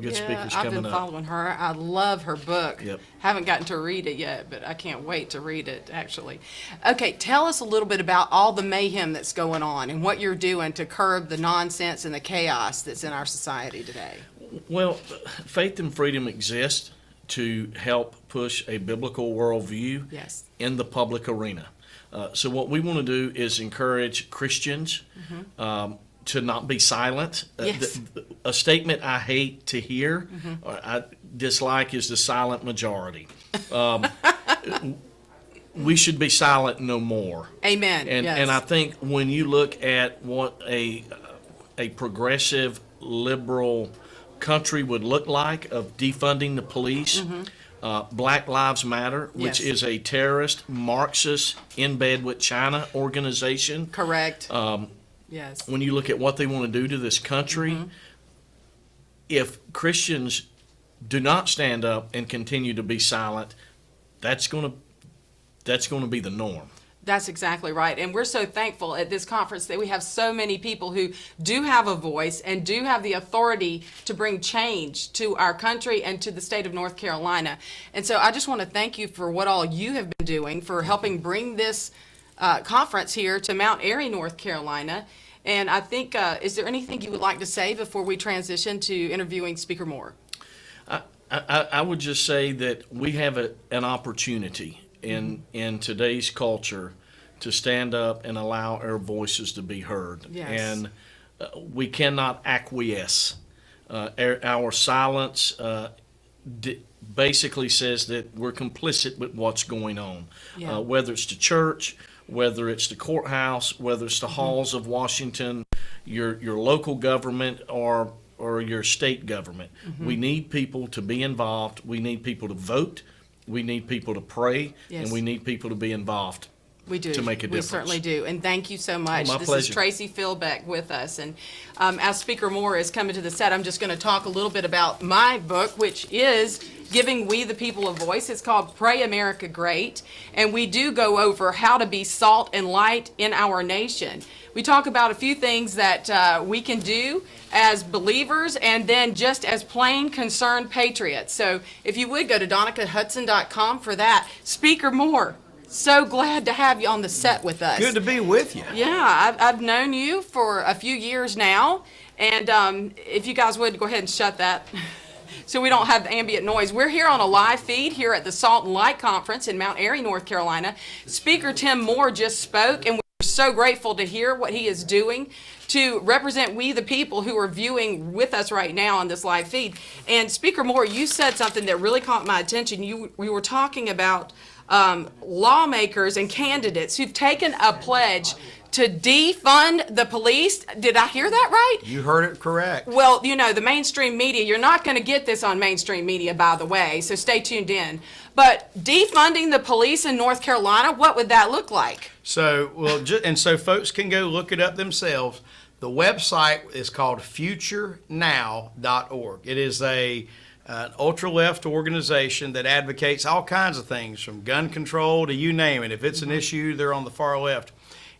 Good speakers I've coming been up. following her. I love her book. Yep. Haven't gotten to read it yet, but I can't wait to read it, actually. Okay, tell us a little bit about all the mayhem that's going on and what you're doing to curb the nonsense and the chaos that's in our society today. Well, faith and freedom exist to help push a biblical worldview Yes. in the public arena. So what we want to do is encourage Christians to not be silent. Yes. A statement I hate to hear, or I dislike, is the silent majority. We should be silent no more. Amen. And Yes. and I think when you look at what a progressive liberal country would look like of defunding the police, Black Lives Matter, which Yes. is a terrorist, Marxist, in bed with China organization. Correct. Yes. When you look at what they want to do to this country, if Christians do not stand up and continue to be silent, that's going to be the norm. That's exactly right. And we're so thankful at this conference that we have so many people who do have a voice and do have the authority to bring change to our country and to the state of North Carolina. And so I just want to thank you for what all you have been doing for helping bring this conference here to Mount Airy, North Carolina. And I think, is there anything you would like to say before we transition to interviewing Speaker Moore? I would just say that we have an opportunity in today's culture to stand up and allow our voices to be heard. Yes. And we cannot acquiesce. Our silence basically says that we're complicit with what's going on, Yeah. whether it's the church, whether it's the courthouse, whether it's the halls of Washington, your local government, or your state government. We need people to be involved. We need people to vote. We need people to pray, Yes. and we need people to be involved. We do. To make a difference. We certainly do. And thank you so much. my This pleasure. is Tracy Philbeck with us. And as Speaker Moore is coming to the set, I'm just going to talk a little bit about my book, which is Giving We the People a Voice. It's called Pray America Great. And we do go over how to be salt and light in our nation. We talk about a few things that we can do as believers and then just as plain concerned patriots. So if you would go to donicahudson.com for that. Speaker Moore, so glad to have you on the set with us. Good to be with you. Yeah, I've known you for a few years now. And if you guys would go ahead and shut that so we don't have the ambient noise. We're here on a live feed here at the Salt and Light Conference in Mount Airy, North Carolina. Speaker Tim Moore just spoke, and we're so grateful to hear what he is doing to represent we the people who are viewing with us right now on this live feed. And Speaker Moore, you said something that really caught my attention. We were talking about lawmakers and candidates who've taken a pledge to defund the police. Did I hear that right? You heard it correct. Well, you know, the mainstream media, you're not going to get this on mainstream media, by the way, so stay tuned in. But defunding the police in North Carolina, what would that look like? So, and so folks can go look it up themselves. The website is called futurenow.org. It is an ultra-left organization that advocates all kinds of things, from gun control to you name it. If it's an issue, they're on the far left.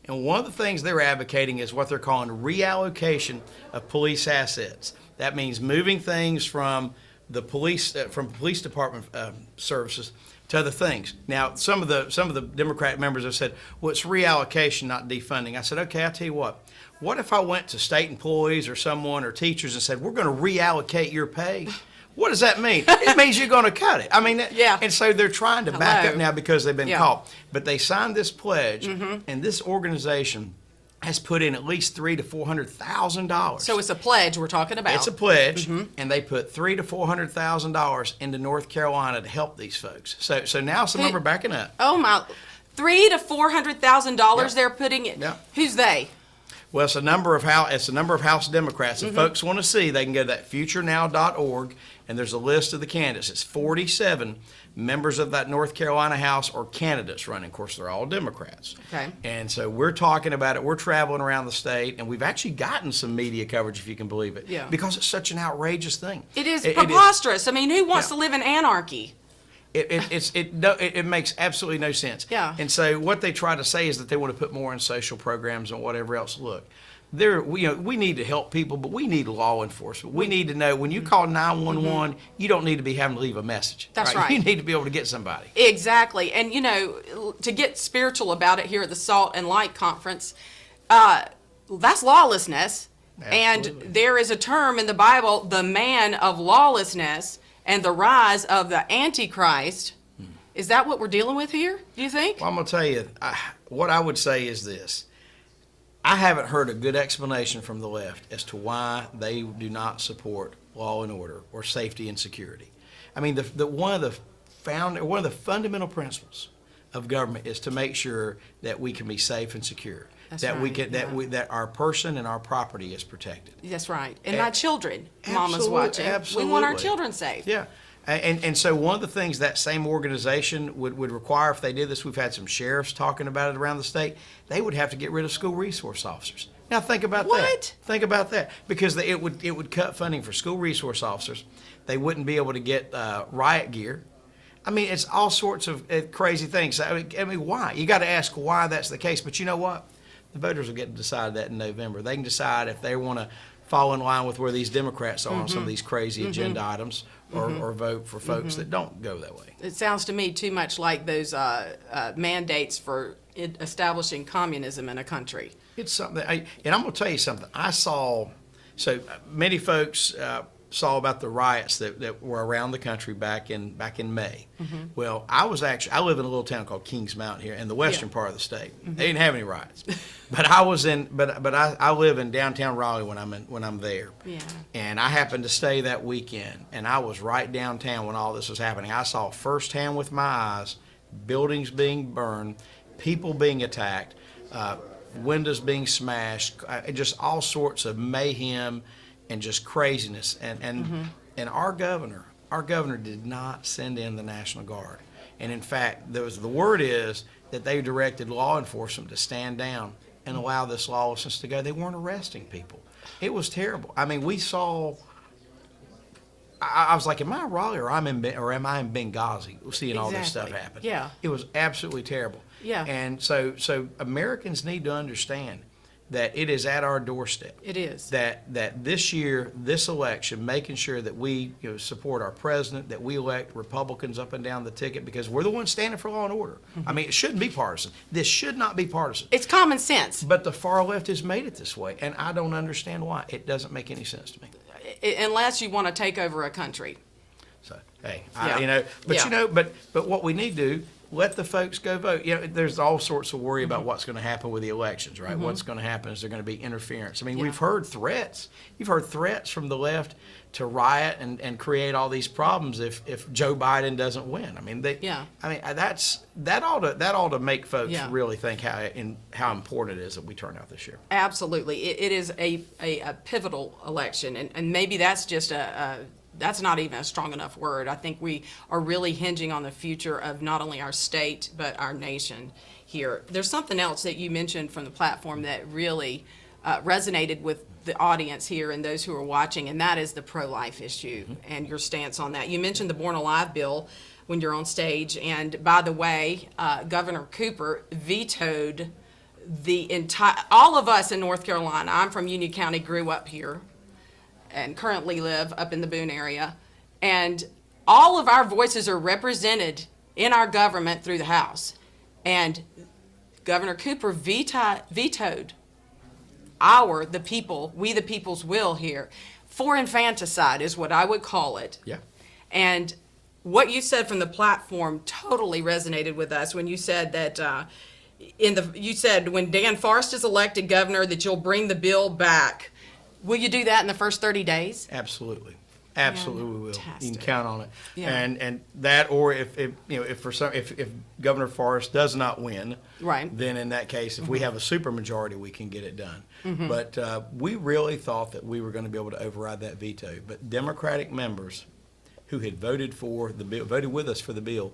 And one of the things they're advocating is what they're calling reallocation of police assets. That means moving things from the police department services to other things. Now, some of the Democrat members have said, well, it's reallocation, not defunding. I said, okay, I'll tell you what. What if I went to state employees or someone or teachers and said, we're going to reallocate your pay? What does that mean? It means you're going to cut it. I mean, yeah. And so they're trying to back up now because they've been Yeah. caught. But they signed this pledge, and this organization has put in at least $300,000 to $400,000. So it's a pledge we're talking about. It's a pledge, and they put $300,000 to $400,000 into North Carolina to help these folks. So now some number backing up. Oh my, $300,000 to $400,000 Yep. they're putting in. Yep. Who's they? Well, it's a number of House Democrats. If folks want to see, they can go to that futurenow.org, and there's a list of the candidates. It's 47 members of that North Carolina House or candidates running. Of course, they're all Democrats. Okay. And so we're talking about it. We're traveling around the state, and we've actually gotten some media coverage, if you can believe it, Yeah. because it's such an outrageous thing. It is preposterous. I mean, who wants to live in anarchy? It makes absolutely no sense. Yeah. And so what they try to say is that they want to put more in social programs and whatever else. Look, we need to help people, but we need law enforcement. We need to know when you call 911, you don't need to be having to leave a message. That's right. You need to be able to get somebody. Exactly. And, to get spiritual about it here at the Salt and Light Conference, that's lawlessness. Absolutely. And there is a term in the Bible, the man of lawlessness and the rise of the Antichrist. Is that what we're dealing with here, do you think? Well, I'm going to tell you, what I would say is this. I haven't heard a good explanation from the left as to why they do not support law and order or safety and security. I mean, one of the fundamental principles of government is to make sure that we can be safe and secure. That's that we right, can yeah. that our person and our property is protected. That's right. And my children, Mama's Absolutely, watching. absolutely. We want our children safe. Yeah. And so one of the things that same organization would require if they did this, we've had some sheriffs talking about it around the state, they would have to get rid of school resource officers. Now think about that. What? Think about that. Because it would cut funding for school resource officers. They wouldn't be able to get riot gear. I mean, it's all sorts of crazy things. I mean, why? You got to ask why that's the case. But you know what? The voters will get to decide that in November. They can decide if they want to fall in line with where these Democrats are on some of these crazy agenda items or vote for folks that don't go that way. It sounds to me too much like those mandates for establishing communism in a country. It's something, and I'm going to tell you something. So many folks saw about the riots that were around the country back in May. Well, I live in a little town called Kings Mountain here in the western part of the state. They didn't have any riots, but I live in downtown Raleigh when I'm there. Yeah. And I happened to stay that weekend, and I was right downtown when all this was happening. I saw firsthand with my eyes buildings being burned, people being attacked, windows being smashed, just all sorts of mayhem and just craziness. And our governor did not send in the National Guard. And in fact, the word is that they directed law enforcement to stand down and allow this lawlessness to go. They weren't arresting people. It was terrible. I mean, we saw. I was like, am I in Raleigh or am I in Benghazi seeing all this stuff Exactly. happen? Yeah. It was absolutely terrible. Yeah. And so Americans need to understand that it is at our doorstep. It is. That this year, this election, making sure that we support our president, that we elect Republicans up and down the ticket, because we're the ones standing for law and order. I mean, it shouldn't be partisan. This should not be partisan. It's common sense. But the far left has made it this way, and I don't understand why. It doesn't make any sense to me. Unless you want to take over a country. So, hey, Yeah. but what we need to do, let the folks go vote. There's all sorts of worry about what's going to happen with the elections, right? What's going to happen? Is there going to be interference? I mean, we've heard threats. You've heard threats from the left to riot and create all these problems if Joe Biden doesn't win. I mean, that ought to make folks really think how important it is that we turn out this year. Absolutely. It is a pivotal election, and maybe that's just that's not even a strong enough word. I think we are really hinging on the future of not only our state, but our nation here. There's something else that you mentioned from the platform that really resonated with the audience here and those who are watching, and that is the pro-life issue and your stance on that. You mentioned the Born Alive bill when you're on stage, and by the way, Governor Cooper vetoed all of us in North Carolina. I'm from Union County, grew up here, and currently live up in the Boone area. And all of our voices are represented in our government through the House. And Governor Cooper vetoed we the people's will here. For infanticide is what I would call it. Yeah. And what you said from the platform totally resonated with us when you said that you said when Dan Forest is elected governor that you'll bring the bill back. Will you do that in the first 30 days? Absolutely. Absolutely, we will. Fantastic. You can count on it. Yeah. And that, or if Governor Forrest does not win, Right. then in that case, if we have a supermajority, we can get it done. But we really thought that we were going to be able to override that veto. But Democratic members who had voted for the bill, voted with us for the bill,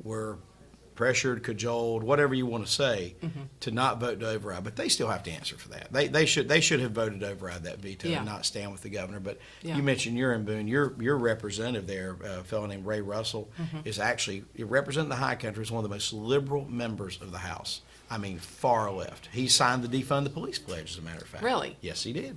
were pressured, cajoled, whatever you want to say, to not vote to override. But they still have to answer for that. They should have voted to override that veto and not stand with the governor. But you mentioned you're in Boone. Your representative there, a fellow named Ray Russell, is actually representing the High Country, is one of the most liberal members of the House. I mean, far left. He signed the defund the police pledge, as a matter of fact. Really? Yes, he did.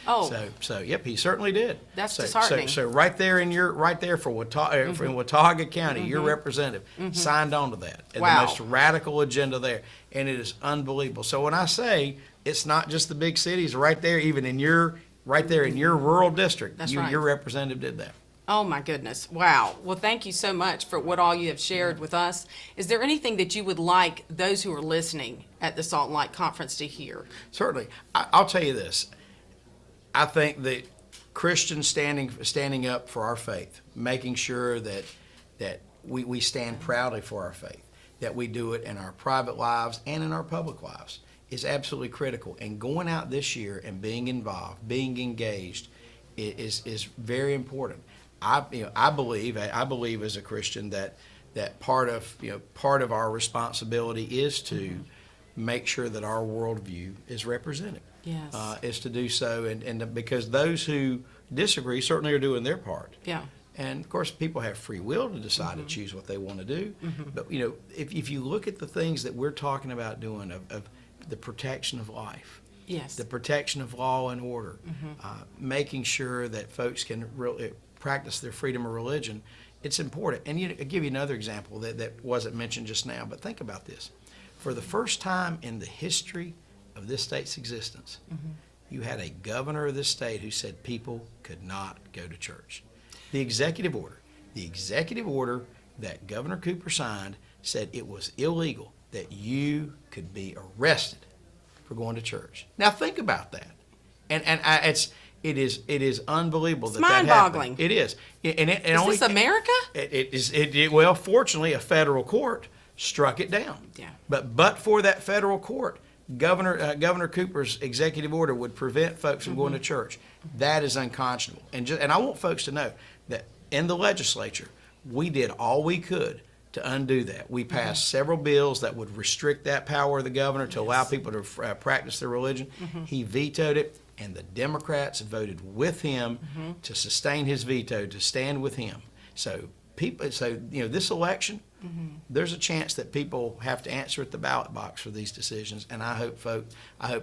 Oh. So yep, he certainly did. That's disheartening. So right there for Watauga, in Watauga County, your representative signed on to that. And Wow. the most radical agenda there. And it is unbelievable. So when I say it's not just the big cities, right there, even in your rural district, That's right. your representative did that. Oh, my goodness. Wow. Well, thank you so much for what all you have shared with us. Is there anything that you would like those who are listening at the Salt and Light Conference to hear? Certainly. I'll tell you this. I think that Christians standing up for our faith, making sure that we stand proudly for our faith, that we do it in our private lives and in our public lives, is absolutely critical. And going out this year and being involved, being engaged, is very important. I believe as a Christian that part of our responsibility is to make sure that our worldview is represented. Yes. Is to do so, and because those who disagree certainly are doing their part. Yeah. And of course, people have free will to decide to choose what they want to do. But if you look at the things that we're talking about doing of the protection of life, Yes. the protection of law and order, making sure that folks can really practice their freedom of religion, it's important. And I'll give you another example that wasn't mentioned just now, but think about this. For the first time in the history of this state's existence, you had a governor of this state who said people could not go to church. The executive order that Governor Cooper signed said it was illegal, that you could be arrested for going to church. Now think about that. It is unbelievable It's that happened. mind-boggling. It is. Is this America? Well, fortunately, a federal court struck it down. Yeah. But for that federal court, Governor Cooper's executive order would prevent folks from going to church. That is unconscionable. And I want folks to know that in the legislature, we did all we could to undo that. We passed several bills that would restrict that power of the governor to allow people to practice their religion. He vetoed it, and the Democrats voted with him to sustain his veto, to stand with him. So this election, there's a chance that people have to answer at the ballot box for these decisions, and I hope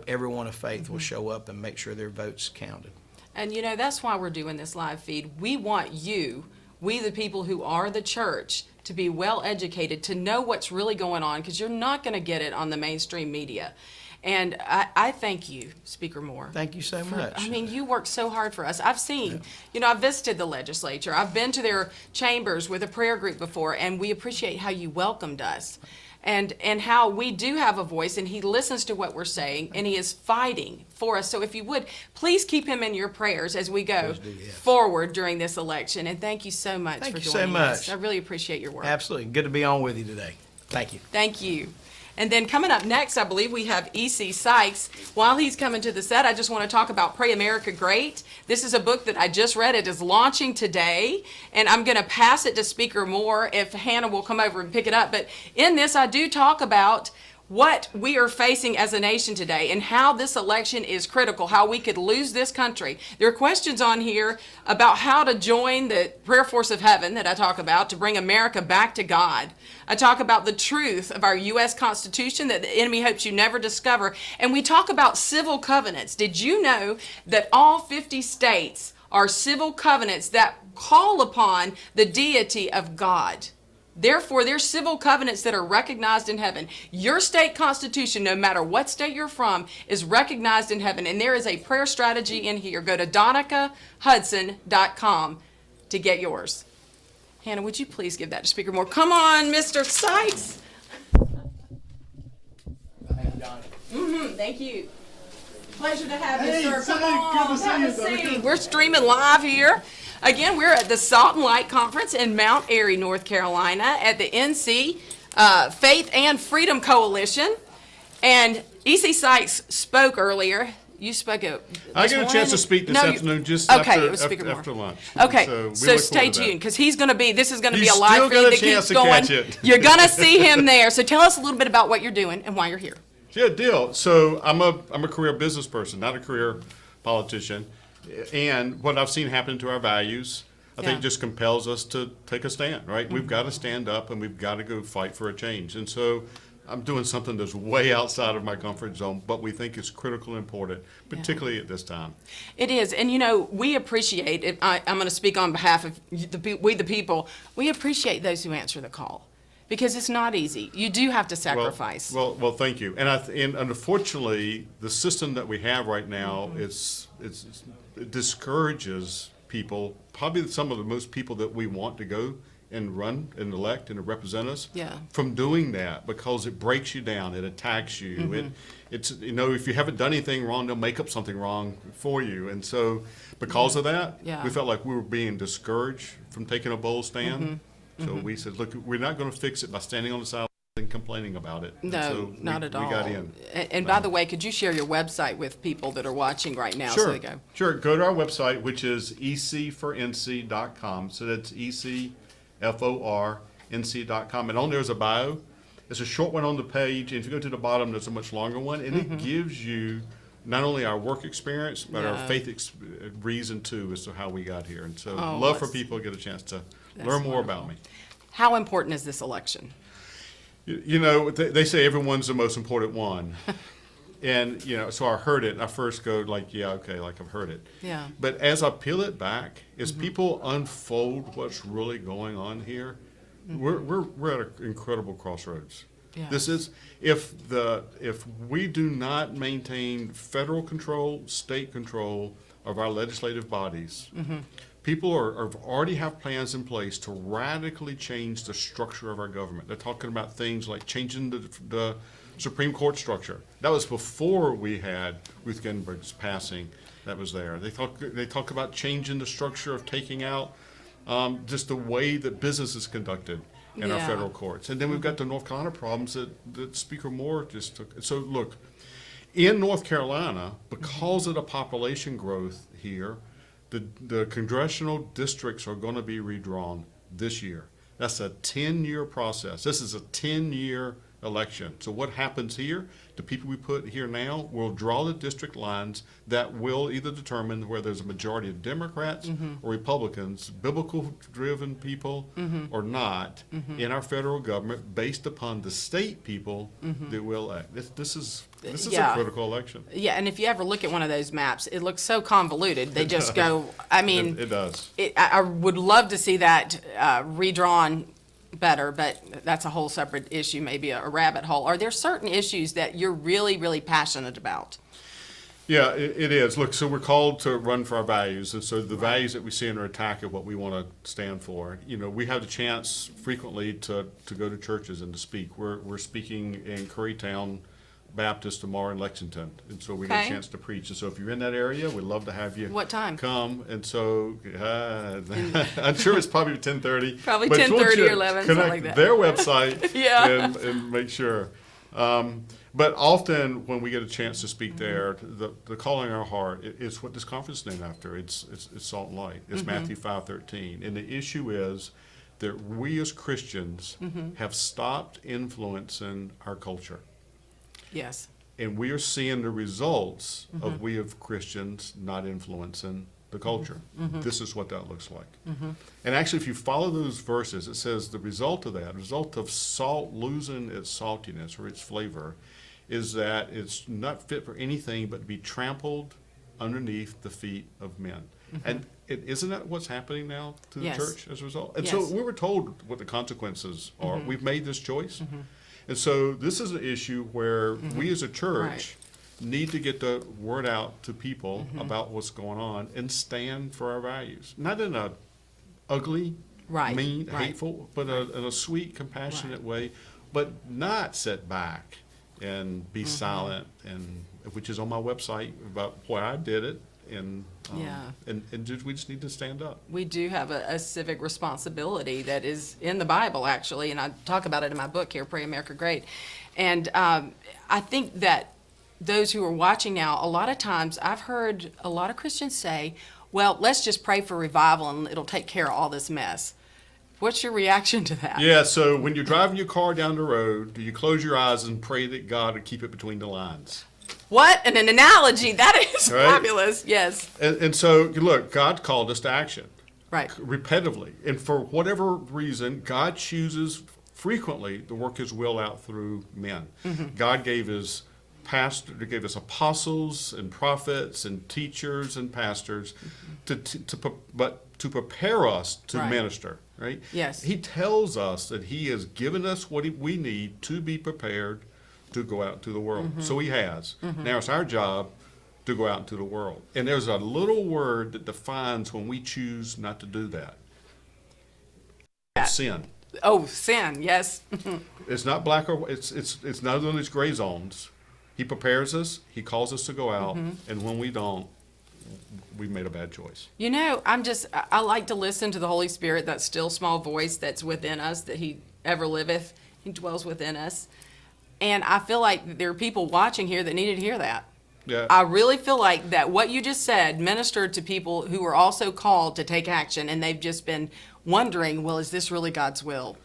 everyone of faith will show up and make sure their votes counted. And that's why we're doing this live feed. We want you, we the people who are the church, to be well educated, to know what's really going on, because you're not going to get it on the mainstream media. And I thank you, Speaker Moore. Thank you so much. I mean, you work so hard for us. I've seen, I've visited the legislature. I've been to their chambers with a prayer group before, and we appreciate how you welcomed us and how we do have a voice, and he listens to what we're saying, and he is fighting for us. So if you would, please keep him in your prayers as we go forward during this election. And thank you so much for joining us. I really appreciate your work. Absolutely. Good to be on with you today. Thank you. Thank you. And then coming up next, I believe we have E.C. Sykes. While he's coming to the set, I just want to talk about Pray America Great. This is a book that I just read. It is launching today, and I'm going to pass it to Speaker Moore if Hannah will come over and pick it up. But in this, I do talk about what we are facing as a nation today and how this election is critical, how we could lose this country. There are questions on here about how to join the prayer force of heaven that I talk about to bring America back to God. I talk about the truth of our U.S. Constitution that the enemy hopes you never discover. And we talk about civil covenants. Did you know that all 50 states are civil covenants that call upon the deity of God? Therefore, they're civil covenants that are recognized in heaven. Your state constitution, no matter what state you're from, is recognized in heaven. And there is a prayer strategy in here. Go to DonicaHudson.com to get yours. Hannah, would you please give that to Speaker Moore? Come on, Mr. Sykes. Thank you. Pleasure to have you, sir. Come on, good to see you, have a seat. Donica. We're streaming live here. Again, we're at the Salt and Light Conference in Mount Airy, North Carolina, at the NC Faith and Freedom Coalition. And E.C. Sykes spoke earlier. You spoke I got a chance to speak this afternoon just after lunch. Okay, so stay tuned, because this is going to be a live feed that keeps going. You're going to see him there. So tell us a little bit about what you're doing and why you're here. Yeah, deal. So I'm a career business person, not a career politician. And what I've seen happen to our values, I think just compels us to take a stand, right? We've got to stand up and we've got to go fight for a change. And so I'm doing something that's way outside of my comfort zone, but we think it's critical and important, particularly at this time. It is, and we appreciate it. I'm going to speak on behalf of we the people. We appreciate those who answer the call because it's not easy. You do have to sacrifice. Well, thank you. And unfortunately, the system that we have right now it discourages people, probably some of the most people that we want to go and run and elect and represent us, from doing that, because it breaks you down, it attacks you. It's if you haven't done anything wrong, they'll make up something wrong for you. And so because of that, we felt like we were being discouraged from taking a bold stand. So we said, look, we're not going to fix it by standing on the side and complaining about it. No, so not at all. We got in. And by the way, could you share your website with people that are watching right now? Sure. So they go. Sure. Go to our website, which is ecfornc.com. So that's ecfornc.com. And on there's a bio. It's a short one on the page. And if you go to the bottom, there's a much longer one. And it gives you not only our work experience, but our faith reason, too, as to how we got here. And so love for people to get a chance to learn more about me. How important is this election? They say everyone's the most important one. And, so I heard it, and I first go like, yeah, okay, like I've heard it. Yeah. But as I peel it back, as people unfold what's really going on here, we're at an incredible crossroads. Yeah. This is, if we do not maintain federal control, state control of our legislative bodies, people already have plans in place to radically change the structure of our government. They're talking about things like changing the Supreme Court structure. That was before we had Ruth Ginsburg's passing. That was there. They talk about changing the structure of taking out just the way that business is conducted in our federal courts. And then we've got the North Carolina problems that Speaker Moore just took. So look, in North Carolina, because of the population growth here, the congressional districts are going to be redrawn this year. That's a 10-year process. This is a 10-year election. So what happens here, the people we put here now will draw the district lines that will either determine where there's a majority of Democrats or Republicans, biblical-driven people or not, in our federal government based upon the state people that will act. This is a critical election. Yeah, and if you ever look at one of those maps, it looks so convoluted. They just go, I mean. It does. I would love to see that redrawn better, but that's a whole separate issue, maybe a rabbit hole. Are there certain issues that you're really, really passionate about? Yeah, it is. Look, so we're called to run for our values, and so the values that we see under attack are what we want to stand for. We have the chance frequently to go to churches and to speak. We're speaking in Currytown Baptist tomorrow in Lexington, and so we get a chance to preach. And so if you're in that area, we'd love to have you. What time? Come. And so I'm sure it's probably 10:30. Probably but 10:30 or 11, something like that. Their website Yeah. and make sure. But often when we get a chance to speak there, the calling in our heart is what this conference is named after. It's Salt and Light. It's Matthew 5:13. And the issue is that we as Christians have stopped influencing our culture. Yes. And we are seeing the results of we of Christians not influencing the culture. This is what that looks like. And actually, if you follow those verses, it says the result of that, the result of salt losing its saltiness or its flavor, is that it's not fit for anything but to be trampled underneath the feet of men. And isn't that what's happening now to the church as a result? And so we were told what the consequences are. We've made this choice. And so this is an issue where we as a church need to get the word out to people about what's going on and stand for our values. Not in a ugly, mean, hateful, but in a sweet, compassionate way, but not sit back and be silent, and which is on my website about why I did it. And we just need to stand up. We do have a civic responsibility that is in the Bible, actually, and I talk about it in my book here, Pray America Great. And I think that those who are watching now, a lot of times I've heard a lot of Christians say, well, let's just pray for revival and it'll take care of all this mess. What's your reaction to that? Yeah, so when you're driving your car down the road, do you close your eyes and pray that God would keep it between the lines? What an analogy. That is fabulous. Yes. And so, look, God called us to action. Right. Repetitively. And for whatever reason, God chooses frequently the work is willed out through men. God gave his gave us apostles and prophets and teachers and pastors to prepare us to Right. minister, right? Yes. He tells us that he has given us what we need to be prepared to go out into the world. So he has. Now it's our job to go out into the world. And there's a little word that defines when we choose not to do that. It's sin. Oh, sin, yes. It's not black or it's none of these gray zones. He prepares us, he calls us to go out, and when we don't, we've made a bad choice. You know, I like to listen to the Holy Spirit, that still small voice that's within us, that he ever liveth. He dwells within us. And I feel like there are people watching here that needed to hear that. Yeah. I really feel like that what you just said ministered to people who are also called to take action, and they've just been wondering, well, is this really God's will?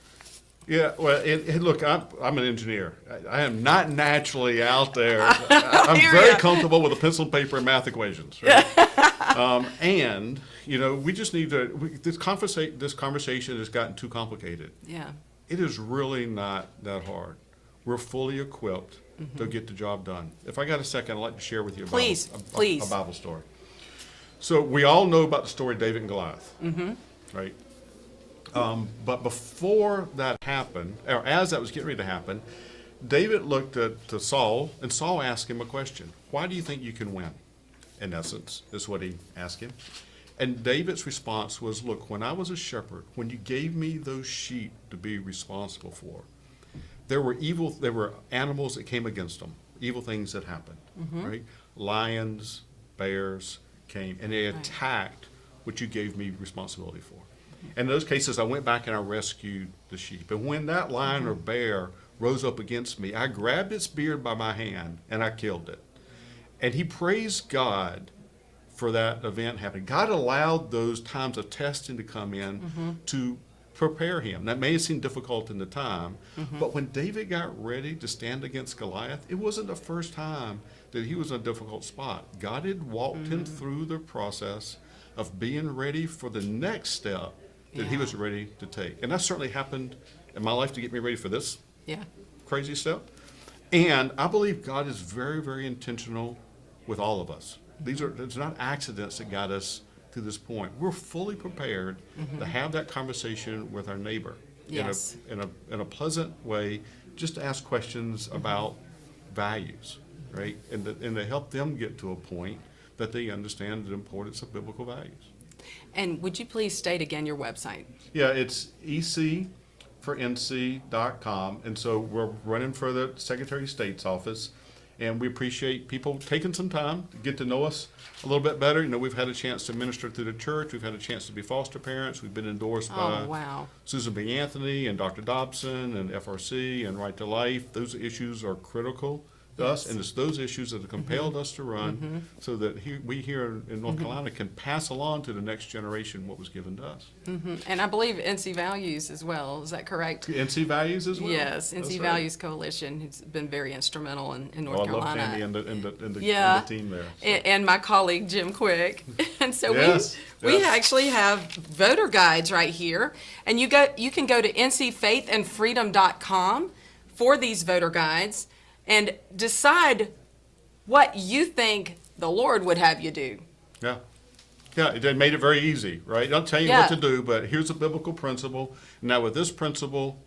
Yeah, well, look, I'm an engineer. I am not naturally out there. I'm Hear very ya. comfortable with a pencil and paper and math equations. Right? And we just need to. This conversation has gotten too complicated. Yeah. It is really not that hard. We're fully equipped to get the job done. If I got a second, I'd like to share with you Please. a Bible story. So we all know about the story of David and Goliath, right? But before that happened, or as that was getting ready to happen, David looked to Saul, and Saul asked him a question. Why do you think you can win? In essence, is what he asked him. And David's response was, look, when I was a shepherd, when you gave me those sheep to be responsible for, there were animals that came against them, evil things that happened, right? Lions, bears came, and they attacked what you gave me responsibility for. In those cases, I went back and I rescued the sheep. And when that lion or bear rose up against me, I grabbed its beard by my hand and I killed it. And he praised God for that event happening. God allowed those times of testing to come in to prepare him. That may have seemed difficult in the time, but when David got ready to stand against Goliath, it wasn't the first time that he was in a difficult spot. God had walked him through the process of being ready for the next step that he was ready to take. And that certainly happened in my life to get me ready for this crazy step. And I believe God is very, very intentional with all of us. It's not accidents that got us to this point. We're fully prepared to have that conversation with our neighbor in a pleasant way, just to ask questions about values, right? And to help them get to a point that they understand the importance of biblical values. And would you please state again your website? Yeah, it's ecfornc.com. And so we're running for the Secretary of State's office. And we appreciate people taking some time to get to know us a little bit better. We've had a chance to minister through the church. We've had a chance to be foster parents. We've been endorsed by Susan B. Anthony and Dr. Dobson and FRC and Right to Life. Those issues are critical to us, and it's those issues that have compelled us to run so that we here in North Carolina can pass along to the next generation what was given to us. And I believe NC Values as well. Is that correct? NC Values as well? Yes, That's NC right. Values Coalition has been very instrumental in North I Carolina. love Tammy and the team there. So. And my colleague Jim Quick. And so we Yes. actually have voter guides right here. And you can go to ncfaithandfreedom.com for these voter guides and decide what you think the Lord would have you do. Yeah, they made it very easy, right? I'll tell you what to do, but here's a biblical principle. Now, with this principle,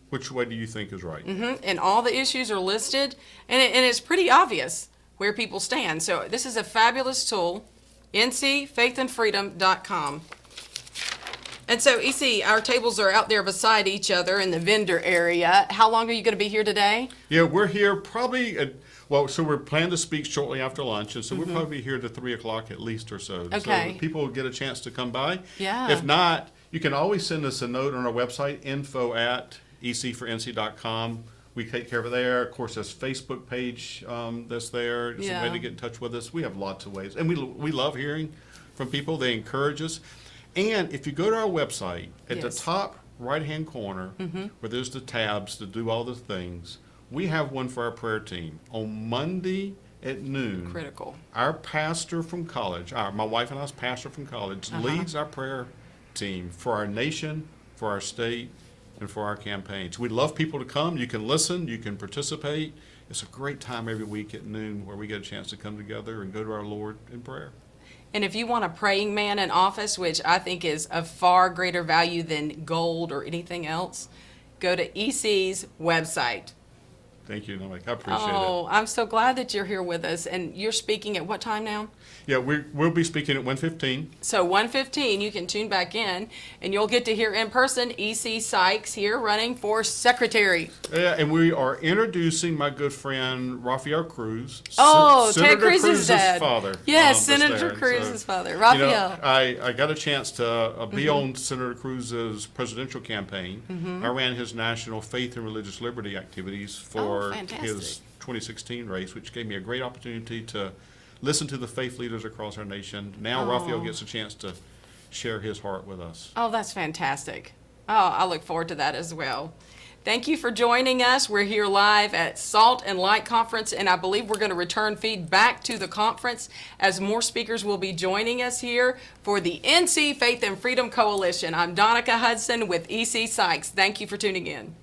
which way do you think is right? And all the issues are listed, and it's pretty obvious where people stand. So this is a fabulous tool, ncfaithandfreedom.com. And so, EC, our tables are out there beside each other in the vendor area. How long are you going to be here today? Yeah, we're here probably so we're planning to speak shortly after lunch, and so we'll probably be here to 3 o'clock at least or so. Okay. So people will get a chance to come by. Yeah. If not, you can always send us a note on our website, info@ecfornc.com. We take care of it there. Of course, there's a Facebook page that's there. It's a way to get in touch with us. We have lots of ways. And we love hearing from people. They encourage us. And if you go to our website, at the top right-hand corner, where there's the tabs to do all the things, we have one for our prayer team. On Monday at noon, Critical. our pastor from college, my wife and I's pastor from college, leads our prayer team for our nation, for our state, and for our campaigns. We'd love people to come. You can listen, you can participate. It's a great time every week at noon where we get a chance to come together and go to our Lord in prayer. And if you want a praying man in office, which I think is of far greater value than gold or anything else, go to EC's website. Thank you, Donica. I appreciate Oh, it. I'm so glad that you're here with us. And you're speaking at what time now? Yeah, we'll be speaking at 1:15. So 1:15, you can tune back in, and you'll get to hear in person EC Sykes here running for secretary. Yeah, and we are introducing my good friend Rafael Cruz. Oh, Senator Ted Cruz's Cruz's dad. father. Yes, that's Senator there. Cruz's So, father, you know, Rafael. I got a chance to be on Senator Cruz's presidential campaign. I ran his national faith and religious liberty activities for fantastic. his 2016 race, which gave me a great opportunity to listen to the faith leaders across our nation. Now Rafael gets a chance to share his heart with us. Oh, that's fantastic. Oh, I look forward to that as well. Thank you for joining us. We're here live at Salt and Light Conference, and I believe we're going to return feed back to the conference as more speakers will be joining us here for the NC Faith and Freedom Coalition. I'm Donica Hudson with EC Sykes. Thank you for tuning in.